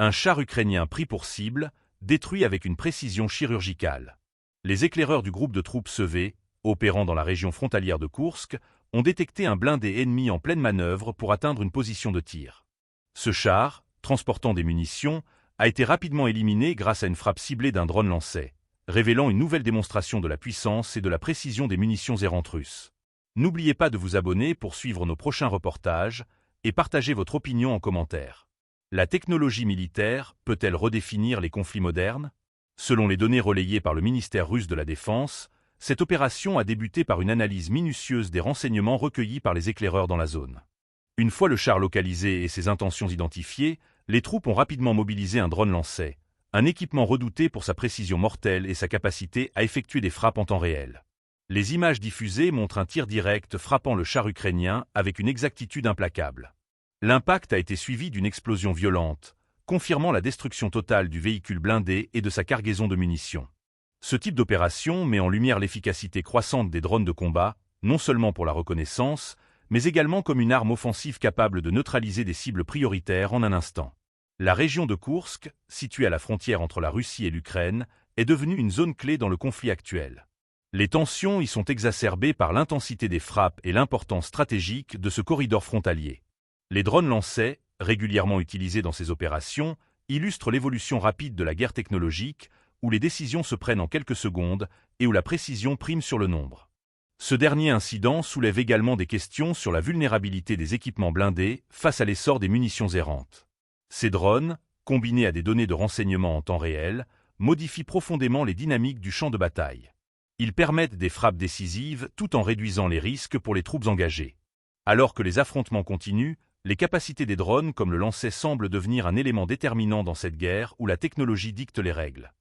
Un char ukrainien pris pour cible, détruit avec une précision chirurgicale. Les éclaireurs du groupe de troupes SV, opérant dans la région frontalière de Koursk, ont détecté un blindé ennemi en pleine manœuvre pour atteindre une position de tir. Ce char, transportant des munitions, a été rapidement éliminé grâce à une frappe ciblée d'un drone lancé, révélant une nouvelle démonstration de la puissance et de la précision des munitions errantes russes. N'oubliez pas de vous abonner pour suivre nos prochains reportages et partager votre opinion en commentaire. La technologie militaire peut-elle redéfinir les conflits modernes? Selon les données relayées par le ministère russe de la Défense, cette opération a débuté par une analyse minutieuse des renseignements recueillis par les éclaireurs dans la zone. Une fois le char localisé et ses intentions identifiées, les troupes ont rapidement mobilisé un drone lancé, un équipement redouté pour sa précision mortelle et sa capacité à effectuer des frappes en temps réel. Les images diffusées montrent un tir direct frappant le char ukrainien avec une exactitude implacable. L'impact a été suivi d'une explosion violente, confirmant la destruction totale du véhicule blindé et de sa cargaison de munitions. Ce type d'opération met en lumière l'efficacité croissante des drones de combat, non seulement pour la reconnaissance, mais également comme une arme offensive capable de neutraliser des cibles prioritaires en un instant. La région de Koursk, située à la frontière entre la Russie et l'Ukraine, est devenue une zone clé dans le conflit actuel. Les tensions y sont exacerbées par l'intensité des frappes et l'importance stratégique de ce corridor frontalier. Les drones lancés, régulièrement utilisés dans ces opérations, illustrent l'évolution rapide de la guerre technologique, où les décisions se prennent en quelques secondes et où la précision prime sur le nombre. Ce dernier incident soulève également des questions sur la vulnérabilité des équipements blindés face à l'essor des munitions errantes. Ces drones, combinés à des données de renseignement en temps réel, modifient profondément les dynamiques du champ de bataille. Ils permettent des frappes décisives tout en réduisant les risques pour les troupes engagées. Alors que les affrontements continuent, les capacités des drones comme le lancer semblent devenir un élément déterminant dans cette guerre où la technologie dicte les règles.